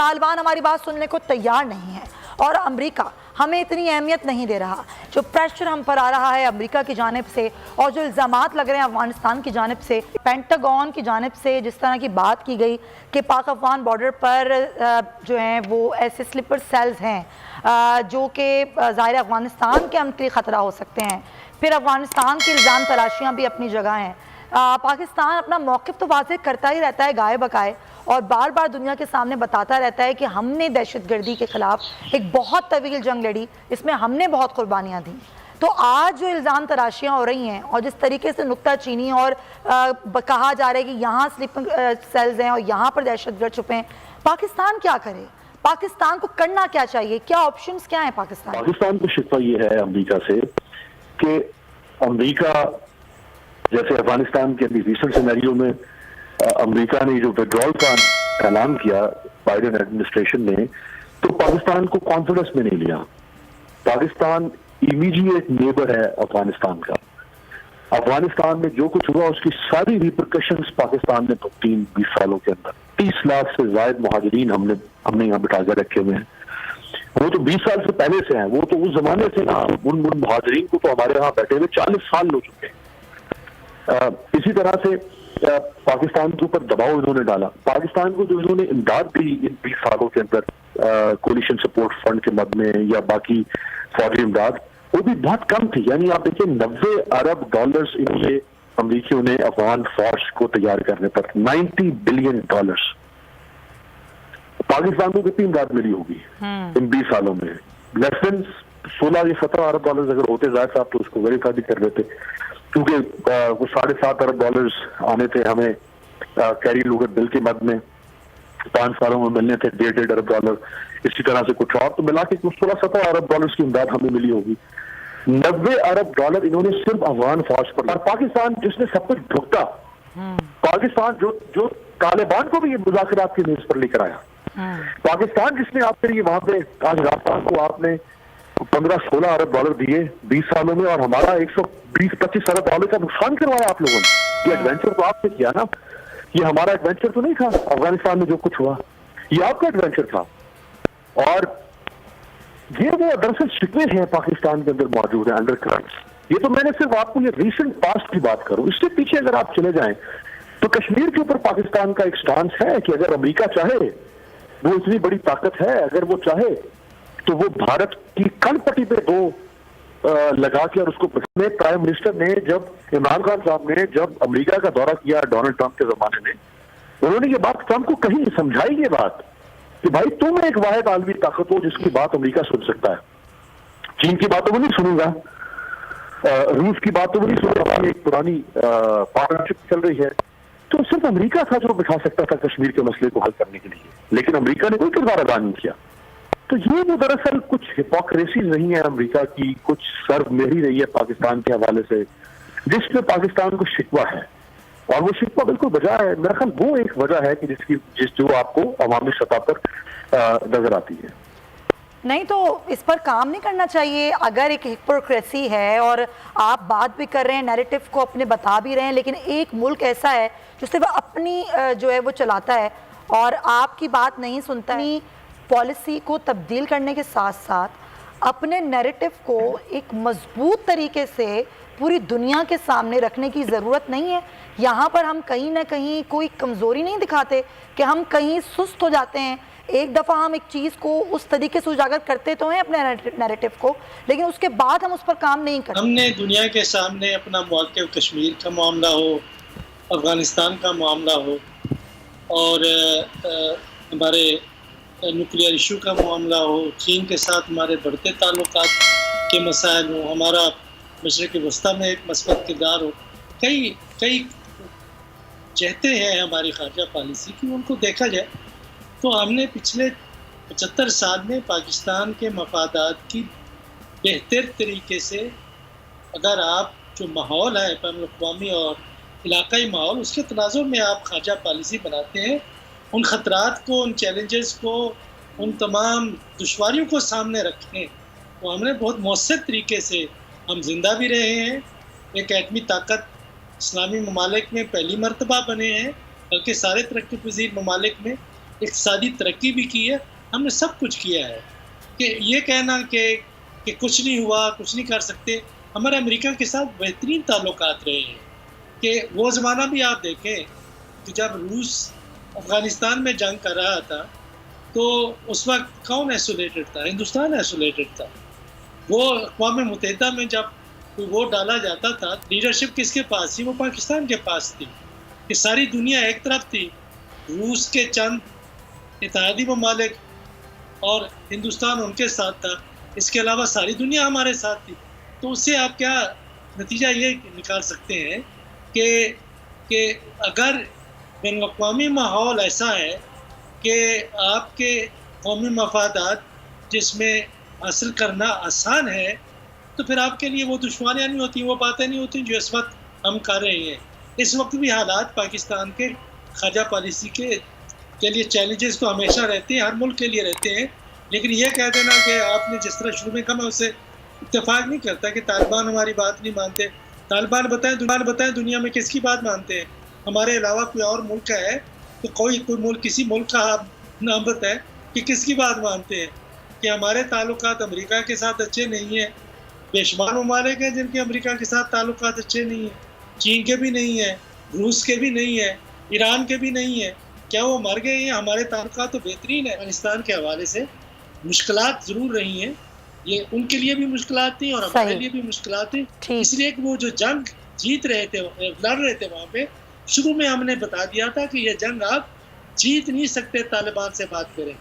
तालिबान हमारी बात सुनने को तैयार नहीं है और अमेरिका हमें इतनी अहमियत नहीं दे रहा। जो प्रेशर हम पर आ रहा है अमेरिका की जानिब से और जो इल्ज़ामात लग रहे हैं अफ़गानिस्तान की जानिब से, पेंटागन की जानिब से जिस तरह की बात की गई कि पाक अफ़गान बॉर्डर पर जो हैं वो ऐसे स्लिपर सेल्स हैं जो कि ज़ाहिर अफ़गानिस्तान के अमन के लिए ख़तरा हो सकते हैं। फिर अफ़गानिस्तान की इल्ज़ाम तलाशियाँ भी अपनी जगह हैं। पाकिस्तान अपना मौक़िफ़ तो वाज़ेह करता ही रहता है गाए बकाए और बार बार दुनिया के सामने बताता रहता है कि हमने दहशतगर्दी के ख़िलाफ़ एक बहुत तवील जंग लड़ी, इसमें हमने बहुत कुर्बानियाँ दी। तो आज जो इल्ज़ाम तराशियाँ हो रही हैं और जिस तरीके से नुक्ता चीनी और कहा जा रहा है कि यहाँ स्लीपिंग सेल्स हैं और यहाँ पर दहशतगर्द छुपे हैं, पाकिस्तान क्या करे? पाकिस्तान को करना क्या चाहिए? क्या ऑप्शंस क्या हैं पाकिस्तान को? शिकवा ये है अमेरिका से कि अमेरिका जैसे अफगानिस्तान के अभी रिसेंट सिनेरियो में अमेरिका ने जो विड्रॉल का ऐलान किया बाइडेन एडमिनिस्ट्रेशन ने, तो पाकिस्तान को कॉन्फिडेंस में नहीं लिया। पाकिस्तान इमीडिएट नेबर है अफगानिस्तान का। अफगानिस्तान में जो कुछ हुआ उसकी सारी रिपरकशंस पाकिस्तान ने भुगती 20 सालों के अंदर। 30 लाख से ज्यादा मुहाजिरीन हमने यहाँ बिठा कर रखे हुए हैं। वो तो 20 साल से पहले से हैं, वो तो उस जमाने से ना उन मुहाजिरीन को तो हमारे यहाँ बैठे हुए 40 साल हो चुके हैं। इसी तरह से पाकिस्तान के ऊपर दबाव इन्होंने डाला। पाकिस्तान को जो इन्होंने इमदाद दी इन 20 सालों के अंदर कोलिशन सपोर्ट फंड के मद में या बाकी फौजी इमदाद, वो भी बहुत कम थी। यानी आप देखिए 90 अरब डॉलर्स इन्होंने अमरीकियों ने अफगान फौज को तैयार करने पर, 90 बिलियन डॉलर्स। पाकिस्तान को कितनी इमदाद मिली होगी इन 20 सालों में? लेस देन 16 या 17 अरब डॉलर्स अगर होते जाहिर साहब तो उसको वेरीफाई भी कर देते, क्योंकि वो 7.5 अरब डॉलर्स आने थे हमें कैरी लूगर बिल के मद में, 5 सालों में मिलने थे 1.5 अरब डॉलर, इसी तरह से कुछ और, तो मिला के 16-17 अरब डॉलर्स की इमदाद हमें मिली होगी। 90 अरब डॉलर इन्होंने सिर्फ अफगान फौज पर। और पाकिस्तान जिसने सब कुछ भुगता, पाकिस्तान जो तालिबान को भी ये मुज़ाकरात की मेज पर लेकर आया, पाकिस्तान जिसने आपके लिए वहां पे आज राजस्थान को आपने 15-16 अरब डॉलर दिए 20 सालों में और हमारा 120-25 अरब डॉलर का नुकसान करवाया आप लोगों ने। ये एडवेंचर तो आपने किया ना, ये हमारा एडवेंचर तो नहीं था। अफगानिस्तान में जो कुछ हुआ ये आपका एडवेंचर था। और ये वो दरअसल शिकवे हैं पाकिस्तान के अंदर मौजूद है, अंडर करंट्स। ये तो मैंने सिर्फ आपको ये रिसेंट पास्ट की बात करूं, इससे पीछे अगर आप चले जाएं तो कश्मीर के ऊपर पाकिस्तान का एक स्टांस है कि अगर अमेरिका चाहे, वो इतनी बड़ी ताकत है, अगर वो चाहे तो वो भारत की कनपट्टी पे लगा के और उसको प्राइम मिनिस्टर ने जब इमरान खान साहब ने जब अमेरिका का दौरा किया डोनाल्ड ट्रंप के जमाने में, उन्होंने ये बात ट्रंप को कहीं समझाई ये बात कि भाई तुम एक वाहिद आलमी ताकत हो जिसकी बात अमेरिका सुन सकता है। चीन की बात तो वो नहीं सुनूंगा, रूस की बात तो वो नहीं सुनूंगा, एक पुरानी पार्टनरशिप चल रही है। तो सिर्फ अमेरिका था जो बिठा सकता था कश्मीर के मसले को हल करने के लिए, लेकिन अमेरिका ने कोई किरदार अदा नहीं किया। तो ये वो दरअसल कुछ हिपोक्रेसी नहीं है अमेरिका की, कुछ सर्वमेहरी रही है पाकिस्तान के हवाले से, जिसमें पाकिस्तान को शिकवा है। और वो शिकवा बिल्कुल वजह है, मेरा ख्याल वो एक वजह है कि जो आपको अवामी सतह पर नजर आती है। नहीं तो इस पर काम नहीं करना चाहिए? अगर एक हिपोक्रेसी है और आप बात भी कर रहे हैं, नैरेटिव को अपने बता भी रहे हैं, लेकिन एक मुल्क ऐसा है जो सिर्फ अपनी जो है वो चलाता है और आपकी बात नहीं सुनता है, पॉलिसी को तब्दील करने के साथ साथ अपने नैरेटिव को एक मजबूत तरीके से पूरी दुनिया के सामने रखने की ज़रूरत नहीं है। यहाँ पर हम कहीं ना कहीं कोई कमज़ोरी नहीं दिखाते कि हम कहीं सुस्त हो जाते हैं। एक दफ़ा हम एक चीज़ को उस तरीके से उजागर करते तो हैं अपने नैरेटिव को, लेकिन उसके बाद हम उस पर काम नहीं करते। हमने दुनिया के सामने अपना मौक़िफ़, कश्मीर का मामला हो, अफ़गानिस्तान का मामला हो और हमारे न्यूक्लियर इशू का मामला हो, चीन के साथ हमारे बढ़ते ताल्लुकात के मसाइल हो, हमारा मशरिक़ वस्ता में एक मस्बत किरदार हो, कई चाहते हैं हमारी ख़ारजा पॉलिसी की उनको देखा जाए तो हमने पिछले 75 साल में पाकिस्तान के मफादात की बेहतर तरीके से, अगर आप जो माहौल है बैनुल-अक़वामी और इलाकाई माहौल, उसके तनाज़ुर में आप ख़ारजा पॉलिसी बनाते हैं, उन ख़तरात को, उन चैलेंजेस को, उन तमाम दुश्वारियों को सामने रखें, तो हमने बहुत मौसर तरीके से हम जिंदा भी रहे हैं। एक एटमी ताकत इस्लामी ममालिक में पहली मरतबा बने हैं, बल्कि सारे तरक्की पज़ीर ममालिक में, اقتصادی ترقی بھی کی ہے، ہم نے سب کچھ کیا ہے. کہ یہ کہنا کہ کچھ نہیں ہوا، کچھ نہیں کر سکتے، ہمارے امریکہ کے ساتھ بہترین تعلقات رہے ہیں. کہ وہ زمانہ بھی آپ دیکھیں کہ جب روس افغانستان میں جنگ کر رہا تھا تو اس وقت کون ایسولیٹڈ تھا؟ ہندوستان ایسولیٹڈ تھا. وہ اقوام متحدہ میں جب کوئی ووٹ ڈالا جاتا تھا، لیڈرشپ کس کے پاس تھی؟ وہ پاکستان کے پاس تھی. کہ ساری دنیا ایک طرف تھی، روس کے چند اتحادی ممالک اور ہندوستان ان کے ساتھ تھا، اس کے علاوہ ساری دنیا ہمارے ساتھ تھی. تو اس سے آپ کیا نتیجہ یہ نکال سکتے ہیں کہ اگر بین الاقوامی ماحول ایسا ہے کہ آپ کے قومی مفادات جس میں حاصل کرنا آسان ہے، تو پھر آپ کے لیے وہ دشواریاں نہیں ہوتی، وہ باتیں نہیں ہوتی جو اس وقت ہم کر رہے ہیں. اس وقت بھی حالات پاکستان کے خارجہ پالیسی کے لیے چیلنجز تو ہمیشہ رہتے ہیں، ہر ملک کے لیے رہتے ہیں. لیکن یہ کہہ دینا کہ آپ نے جس طرح شروع میں کہا، میں اس سے اتفاق نہیں کرتا کہ طالبان ہماری بات نہیں مانتے. طالبان بتائیں دنیا میں کس کی بات مانتے ہیں؟ ہمارے علاوہ کوئی اور ملک ہے تو کوئی ملک، کسی ملک کا آپ نام بتائیں کہ کس کی بات مانتے ہیں؟ کہ ہمارے تعلقات امریکہ کے ساتھ اچھے نہیں ہیں. بے شمار ممالک ہیں جن کے امریکہ کے ساتھ تعلقات اچھے نہیں ہیں، چین کے بھی نہیں ہیں، روس کے بھی نہیں ہیں، ایران کے بھی نہیں ہیں. کیا وہ مر گئے ہیں؟ ہمارے تعلقات تو بہترین ہیں. افغانستان کے حوالے سے مشکلات ضرور رہی ہیں، یہ ان کے لیے بھی مشکلات تھیں اور ہمارے لیے بھی مشکلات تھیں. اس لیے کہ وہ جو جنگ جیت رہے تھے، لڑ رہے تھے وہاں پہ، شروع میں ہم نے بتا دیا تھا کہ یہ جنگ آپ جیت نہیں سکتے طالبان سے بات کریں.